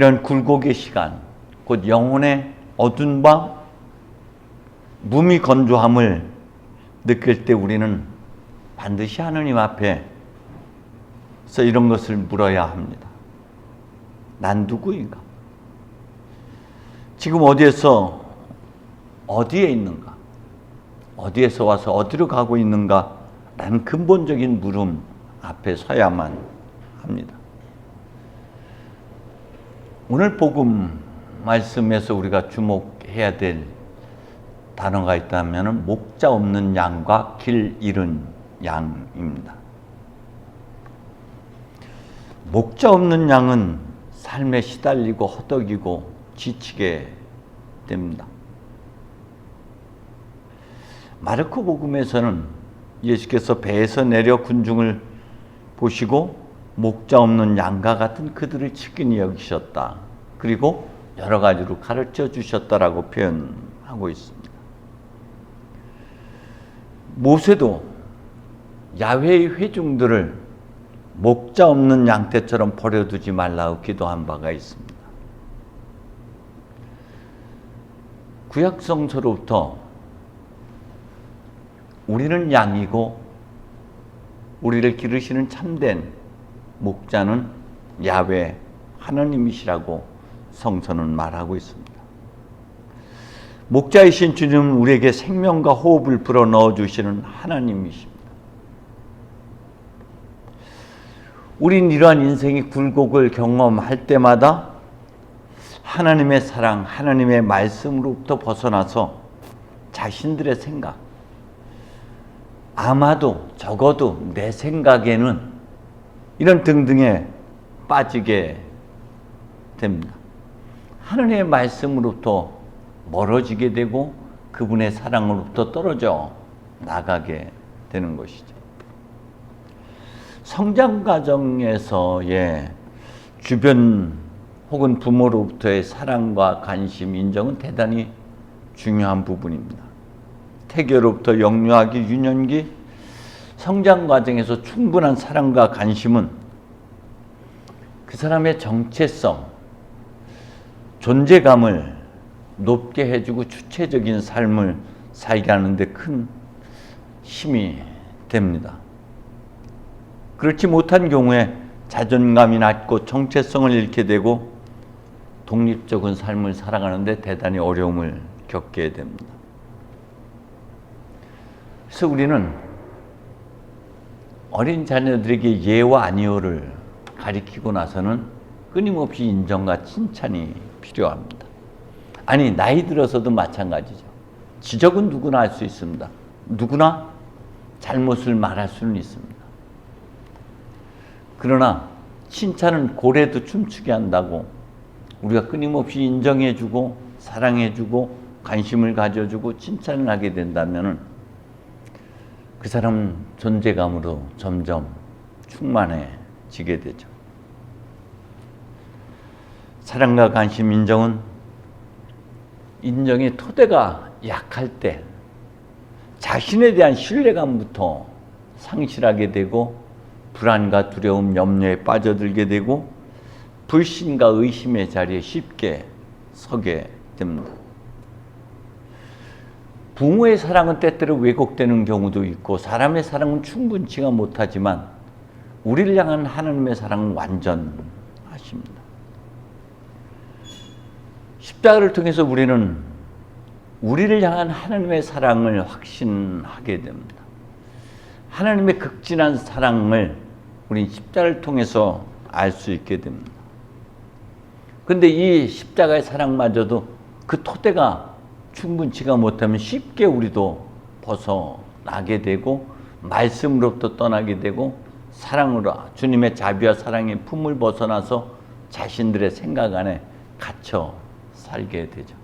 이런 굴곡의 시간, 곧 영혼의 어두운 밤, 무미건조함을 느낄 때 우리는 반드시 하느님 앞에서 이런 것을 물어야 합니다. 난 누구인가? 지금 어디에 있는가? 어디에서 와서 어디로 가고 있는가? 라는 근본적인 물음 앞에 서야만 합니다. 오늘 복음 말씀에서 우리가 주목해야 될 단어가 있다면 목자 없는 양과 길 잃은 양입니다. 목자 없는 양은 삶에 시달리고 허덕이고 지치게 됩니다. 마르코 복음에서는 예수께서 배에서 내려 군중을 보시고 목자 없는 양과 같은 그들을 치근히 여기셨다. 그리고 여러 가지로 가르쳐 주셨다라고 표현하고 있습니다. 모세도 야훼의 회중들을 목자 없는 양떼처럼 버려두지 말라고 기도한 바가 있습니다. 구약 성서로부터 우리는 양이고 우리를 기르시는 참된 목자는 야훼 하나님이시라고 성서는 말하고 있습니다. 목자이신 주님은 우리에게 생명과 호흡을 불어넣어 주시는 하나님이십니다. 우린 이러한 인생의 굴곡을 경험할 때마다 하나님의 사랑, 하나님의 말씀으로부터 벗어나서 자신들의 생각, 아마도 적어도 내 생각에는 이런 등등에 빠지게 됩니다. 하나님의 말씀으로부터 멀어지게 되고 그분의 사랑으로부터 떨어져 나가게 되는 것이죠. 성장 과정에서의 주변 혹은 부모로부터의 사랑과 관심, 인정은 대단히 중요한 부분입니다. 태교로부터 영유아기, 유년기, 성장 과정에서 충분한 사랑과 관심은 그 사람의 정체성, 존재감을 높게 해주고 주체적인 삶을 살게 하는데 큰 힘이 됩니다. 그렇지 못한 경우에 자존감이 낮고 정체성을 잃게 되고 독립적인 삶을 살아가는데 대단히 어려움을 겪게 됩니다. 그래서 우리는 어린 자녀들에게 예와 아니오를 가리키고 나서는 끊임없이 인정과 칭찬이 필요합니다. 아니, 나이 들어서도 마찬가지죠. 지적은 누구나 할 수 있습니다. 누구나 잘못을 말할 수는 있습니다. 그러나 칭찬은 고래도 춤추게 한다고 우리가 끊임없이 인정해주고 사랑해주고 관심을 가져주고 칭찬을 하게 된다면 그 사람은 존재감으로 점점 충만해지게 되죠. 사랑과 관심, 인정의 토대가 약할 때 자신에 대한 신뢰감부터 상실하게 되고 불안과 두려움, 염려에 빠져들게 되고 불신과 의심의 자리에 쉽게 서게 됩니다. 부모의 사랑은 때때로 왜곡되는 경우도 있고 사람의 사랑은 충분치가 못하지만 우리를 향한 하나님의 사랑은 완전하십니다. 십자가를 통해서 우리는 우리를 향한 하나님의 사랑을 확신하게 됩니다. 하나님의 극진한 사랑을 우린 십자가를 통해서 알 수 있게 됩니다. 그런데 이 십자가의 사랑마저도 그 토대가 충분치가 못하면 쉽게 우리도 벗어나게 되고 말씀으로부터 떠나게 되고 사랑으로 주님의 자비와 사랑의 품을 벗어나서 자신들의 생각 안에 갇혀 살게 되죠.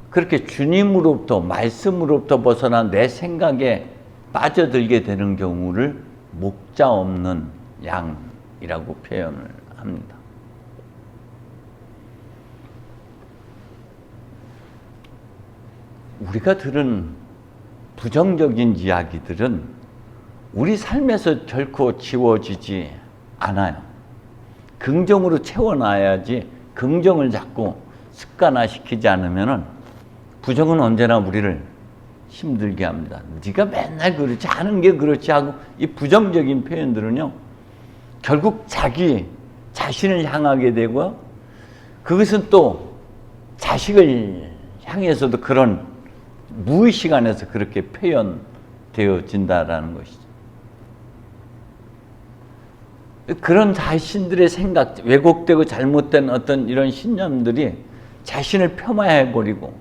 그렇게 주님으로부터 말씀으로부터 벗어나 내 생각에 빠져들게 되는 경우를 목자 없는 양이라고 표현을 합니다. 우리가 들은 부정적인 이야기들은 우리 삶에서 결코 지워지지 않아요. 긍정으로 채워놔야지 긍정을 자꾸 습관화시키지 않으면은 부정은 언제나 우리를 힘들게 합니다. 네가 맨날 그렇지 하는 게 그렇지 하고 이 부정적인 표현들은요 결국 자기 자신을 향하게 되고요 그것은 또 자식을 향해서도 그런 무의식 안에서 그렇게 표현되어진다라는 것이죠. 그런 자신들의 생각, 왜곡되고 잘못된 어떤 이런 신념들이 자신을 폄하해버리고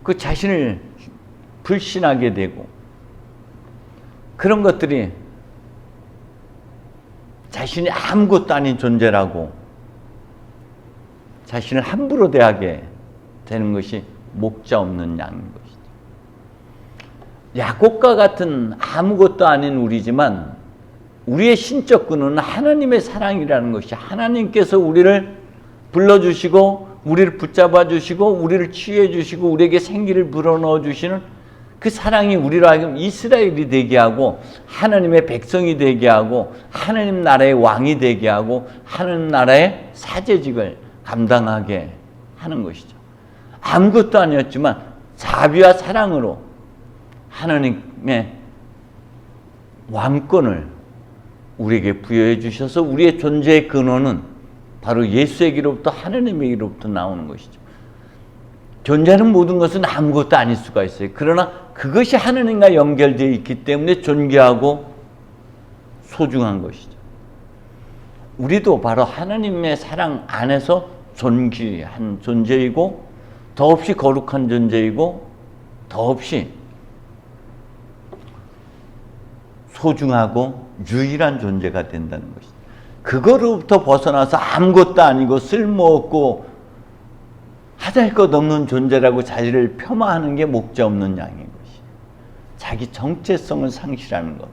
그 자신을 불신하게 되고 그런 것들이 자신이 아무것도 아닌 존재라고 자신을 함부로 대하게 되는 것이 목자 없는 양인 것이죠. 야곱과 같은 아무것도 아닌 우리지만 우리의 신적 근원은 하나님의 사랑이라는 것이 하나님께서 우리를 불러주시고 우리를 붙잡아 주시고 우리를 치유해 주시고 우리에게 생기를 불어넣어 주시는 그 사랑이 우리로 하여금 이스라엘이 되게 하고 하나님의 백성이 되게 하고 하나님 나라의 왕이 되게 하고 하나님 나라의 사제직을 감당하게 하는 것이죠. 아무것도 아니었지만 자비와 사랑으로 하나님의 왕권을 우리에게 부여해 주셔서 우리의 존재의 근원은 바로 예수에게로부터 하나님에게로부터 나오는 것이죠. 존재하는 모든 것은 아무것도 아닐 수가 있어요. 그러나 그것이 하나님과 연결되어 있기 때문에 존귀하고 소중한 것이죠. 우리도 바로 하나님의 사랑 안에서 존귀한 존재이고 더없이 거룩한 존재이고 더없이 소중하고 유일한 존재가 된다는 것이죠. 그거로부터 벗어나서 아무것도 아니고 쓸모없고 하잘 것 없는 존재라고 자기를 폄하하는 게 목자 없는 양인 것이에요. 자기 정체성을 상실하는 것.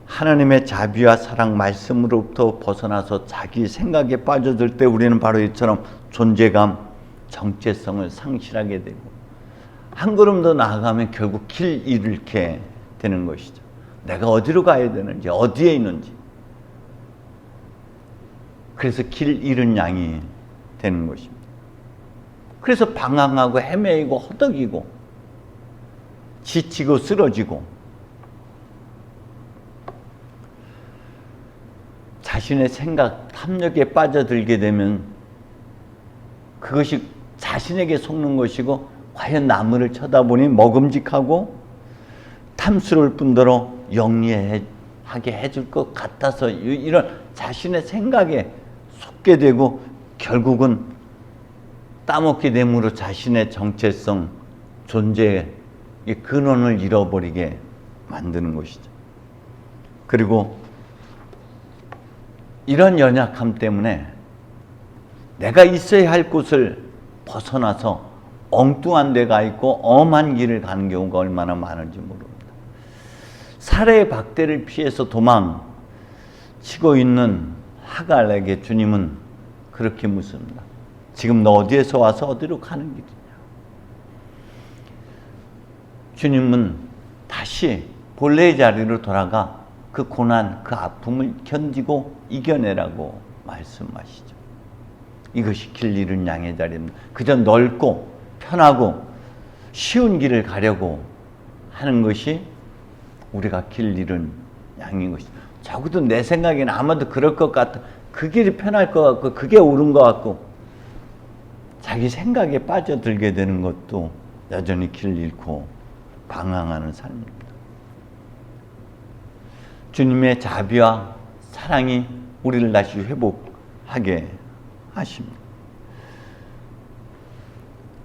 하나님의 자비와 사랑 말씀으로부터 벗어나서 자기 생각에 빠져들 때 우리는 바로 이처럼 존재감, 정체성을 상실하게 되고 한 걸음 더 나아가면 결국 길 잃게 되는 것이죠. 내가 어디로 가야 되는지 어디에 있는지 그래서 길 잃은 양이 되는 것입니다. 그래서 방황하고 헤매이고 허덕이고 지치고 쓰러지고 자신의 생각, 탐욕에 빠져들게 되면 그것이 자신에게 속는 것이고 과연 남을 쳐다보니 먹음직하고 탐스러울 뿐더러 영리하게 해줄 것 같아서 이런 자신의 생각에 속게 되고 결국은 따먹게 됨으로 자신의 정체성, 존재의 근원을 잃어버리게 만드는 것이죠. 그리고 이런 연약함 때문에 내가 있어야 할 곳을 벗어나서 엉뚱한 데 가 있고 엄한 길을 가는 경우가 얼마나 많은지 모릅니다. 살해의 박대를 피해서 도망치고 있는 하갈에게 주님은 그렇게 묻습니다. 지금 너 어디에서 와서 어디로 가는 길이냐? 주님은 다시 본래의 자리로 돌아가 그 고난, 그 아픔을 견디고 이겨내라고 말씀하시죠. 이것이 길 잃은 양의 자리입니다. 그저 넓고 편하고 쉬운 길을 가려고 하는 것이 우리가 길 잃은 양인 것이죠. 적어도 내 생각에는 아마도 그럴 것 같아. 그 길이 편할 것 같고 그게 옳은 것 같고 자기 생각에 빠져들게 되는 것도 여전히 길 잃고 방황하는 삶입니다. 주님의 자비와 사랑이 우리를 다시 회복하게 하십니다.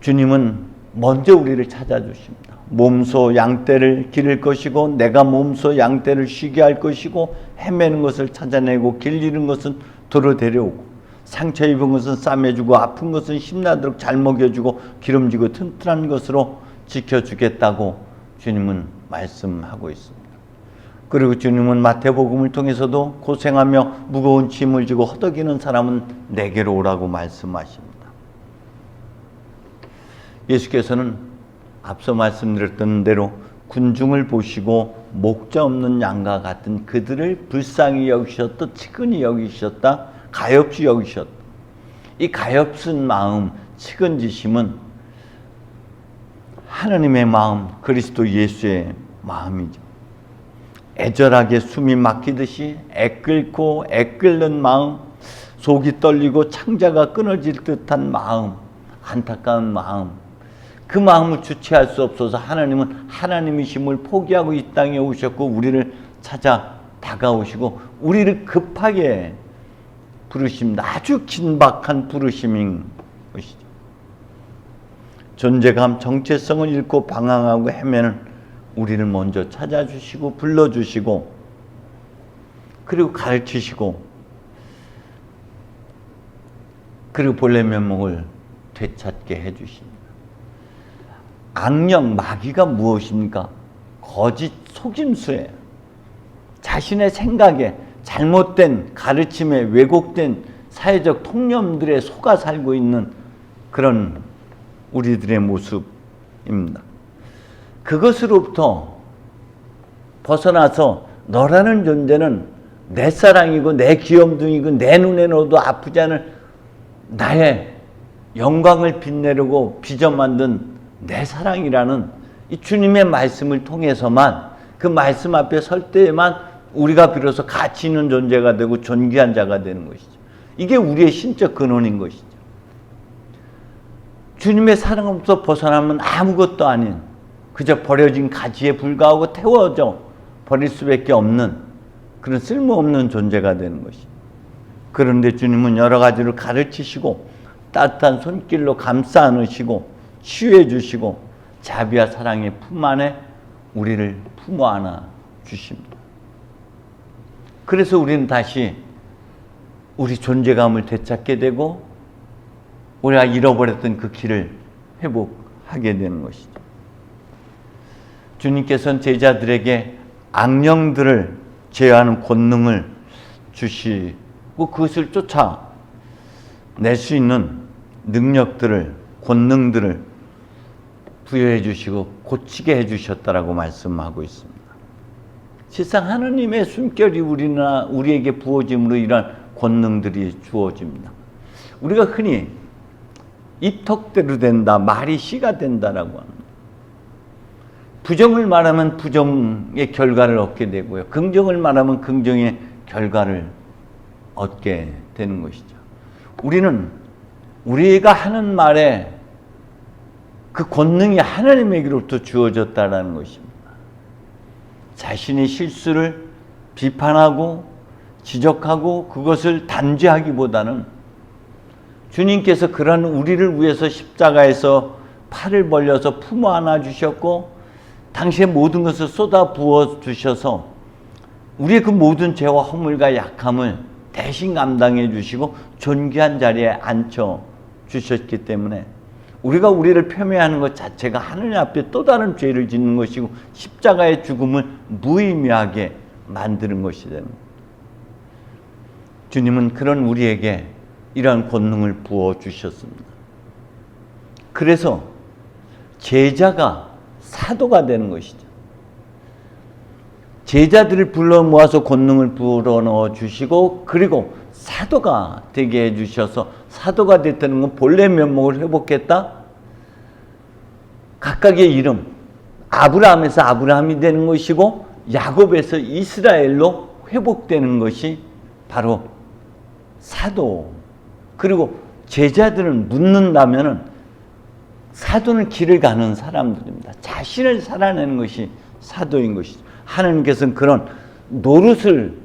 주님은 먼저 우리를 찾아주십니다. 몸소 양떼를 기를 것이고 내가 몸소 양떼를 쉬게 할 것이고 헤매는 것을 찾아내고 길 잃은 것은 도로 데려오고 상처 입은 것은 싸매주고 아픈 것은 힘나도록 잘 먹여주고 기름지고 튼튼한 것으로 지켜주겠다고 주님은 말씀하고 있습니다. 그리고 주님은 마태복음을 통해서도 고생하며 무거운 짐을 지고 허덕이는 사람은 내게로 오라고 말씀하십니다. 예수께서는 앞서 말씀드렸던 대로 군중을 보시고 목자 없는 양과 같은 그들을 불쌍히 여기셨다, 측은히 여기셨다, 가엾이 여기셨다. 이 가엾은 마음, 측은지심은 하나님의 마음, 그리스도 예수의 마음이죠. 애절하게 숨이 막히듯이 애끓는 마음, 속이 떨리고 창자가 끊어질 듯한 마음, 안타까운 마음, 그 마음을 주체할 수 없어서 하나님은 하나님이심을 포기하고 이 땅에 오셨고 우리를 찾아 다가오시고 우리를 급하게 부르십니다. 아주 긴박한 부르심인 것이죠. 존재감, 정체성을 잃고 방황하고 헤매는 우리를 먼저 찾아주시고 불러주시고 그리고 가르치시고 그리고 본래 면목을 되찾게 해주십니다. 악령, 마귀가 무엇입니까? 거짓 속임수예요. 자신의 생각에 잘못된 가르침에 왜곡된 사회적 통념들에 속아 살고 있는 그런 우리들의 모습입니다. 그것으로부터 벗어나서 너라는 존재는 내 사랑이고 내 귀염둥이고 내 눈에 넣어도 아프지 않을 나의 영광을 빛내려고 빚어 만든 내 사랑이라는 이 주님의 말씀을 통해서만 그 말씀 앞에 설 때에만 우리가 비로소 가치 있는 존재가 되고 존귀한 자가 되는 것이죠. 이게 우리의 신적 근원인 것이죠. 주님의 사랑으로부터 벗어나면 아무것도 아닌 그저 버려진 가지에 불과하고 태워져 버릴 수밖에 없는 그런 쓸모없는 존재가 되는 것이죠. 그런데 주님은 여러 가지를 가르치시고 따뜻한 손길로 감싸 안으시고 치유해 주시고 자비와 사랑의 품 안에 우리를 품어 안아 주십니다. 그래서 우리는 다시 우리 존재감을 되찾게 되고 우리가 잃어버렸던 그 길을 회복하게 되는 것이죠. 주님께서는 제자들에게 악령들을 제어하는 권능을 주시고 그것을 쫓아낼 수 있는 능력들을, 권능들을 부여해 주시고 고치게 해 주셨다라고 말씀하고 있습니다. 실상 하나님의 숨결이 우리에게 부어짐으로 이러한 권능들이 주어집니다. 우리가 흔히 입턱대로 된다, 말이 씨가 된다라고 합니다. 부정을 말하면 부정의 결과를 얻게 되고요. 긍정을 말하면 긍정의 결과를 얻게 되는 것이죠. 우리는 우리가 하는 말에 그 권능이 하나님에게로부터 주어졌다는 것입니다. 자신의 실수를 비판하고 지적하고 그것을 단죄하기보다는 주님께서 그런 우리를 위해서 십자가에서 팔을 벌려서 품어 안아 주셨고 당시의 모든 것을 쏟아 부어 주셔서 우리의 그 모든 죄와 허물과 약함을 대신 감당해 주시고 존귀한 자리에 앉혀 주셨기 때문에 우리가 우리를 폄훼하는 것 자체가 하느님 앞에 또 다른 죄를 짓는 것이고 십자가의 죽음을 무의미하게 만드는 것이 됩니다. 주님은 그런 우리에게 이러한 권능을 부어주셨습니다. 그래서 제자가 사도가 되는 것이죠. 제자들을 불러 모아서 권능을 불어넣어 주시고 그리고 사도가 되게 해주셔서 사도가 됐다는 건 본래 면목을 회복했다. 각각의 이름, 아브라함에서 아브라함이 되는 것이고 야곱에서 이스라엘로 회복되는 것이 바로 사도. 그리고 제자들은 묻는다면은 사도는 길을 가는 사람들입니다. 자신을 살아내는 것이 사도인 것이죠. 하나님께서는 그런 노릇을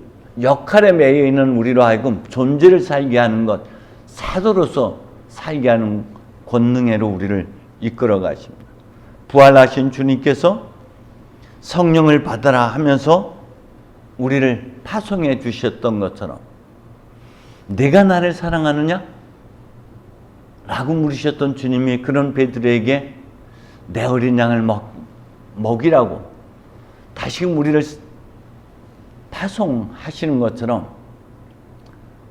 역할에 매여 있는 우리로 하여금 존재를 살게 하는 것, 사도로서 살게 하는 권능으로 우리를 이끌어 가십니다. 부활하신 주님께서 성령을 받아라 하면서 우리를 파송해 주셨던 것처럼 내가 나를 사랑하느냐? 라고 물으셨던 주님이 그런 베드로에게 내 어린 양을 먹이라고 다시금 우리를 파송하시는 것처럼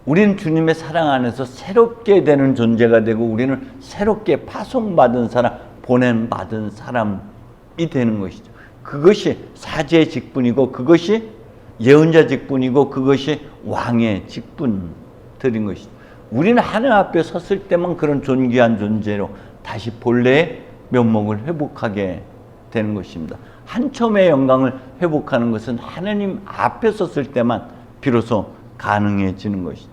우리는 주님의 사랑 안에서 새롭게 되는 존재가 되고 우리는 새롭게 파송받은 사람, 보냄받은 사람이 되는 것이죠. 그것이 사제의 직분이고 그것이 예언자 직분이고 그것이 왕의 직분들인 것이죠. 우리는 하나님 앞에 섰을 때만 그런 존귀한 존재로 다시 본래의 면목을 회복하게 되는 것입니다. 한첨의 영광을 회복하는 것은 하나님 앞에 섰을 때만 비로소 가능해지는 것이죠.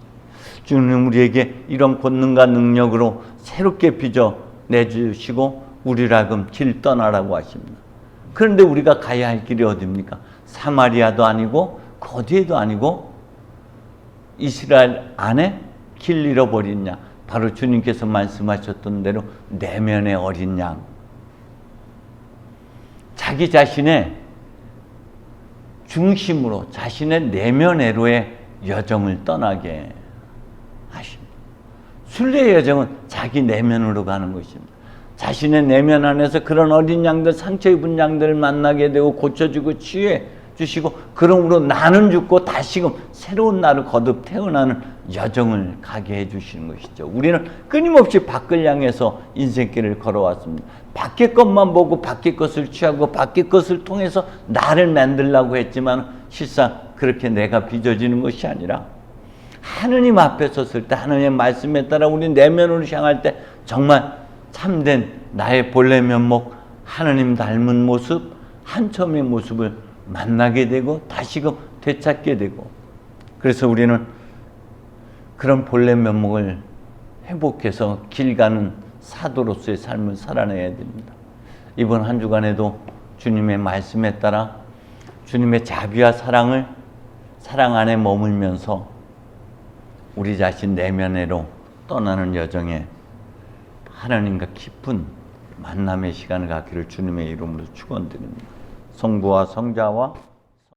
주님 우리에게 이런 권능과 능력으로 새롭게 빚어 내주시고 우리를 하여금 길 떠나라고 하십니다. 그런데 우리가 가야 할 길이 어디입니까? 사마리아도 아니고 어디에도 아니고 이스라엘 안에 길 잃어버린 양, 바로 주님께서 말씀하셨던 대로 내면의 어린 양, 자기 자신의 중심으로 자신의 내면애로의 여정을 떠나게 하십니다. 순례의 여정은 자기 내면으로 가는 것입니다. 자신의 내면 안에서 그런 어린 양들, 상처 입은 양들을 만나게 되고 고쳐주고 치유해 주시고, 그러므로 나는 죽고 다시금 새로운 나를 거듭 태어나는 여정을 가게 해 주시는 것이죠. 우리는 끊임없이 밖을 향해서 인생길을 걸어왔습니다. 밖의 것만 보고 밖의 것을 취하고 밖의 것을 통해서 나를 만들려고 했지만 실상 그렇게 내가 빚어지는 것이 아니라 하느님 앞에 섰을 때, 하느님의 말씀에 따라 우리 내면으로 향할 때 정말 참된 나의 본래 면목, 하느님 닮은 모습, 한첨의 모습을 만나게 되고 다시금 되찾게 되고, 그래서 우리는 그런 본래 면목을 회복해서 길 가는 사도로서의 삶을 살아내야 됩니다. 이번 한 주간에도 주님의 말씀에 따라 주님의 자비와 사랑 안에 머물면서 우리 자신 내면으로 떠나는 여정에 하나님과 깊은 만남의 시간을 갖기를 주님의 이름으로 축원드립니다. 성부와 성자와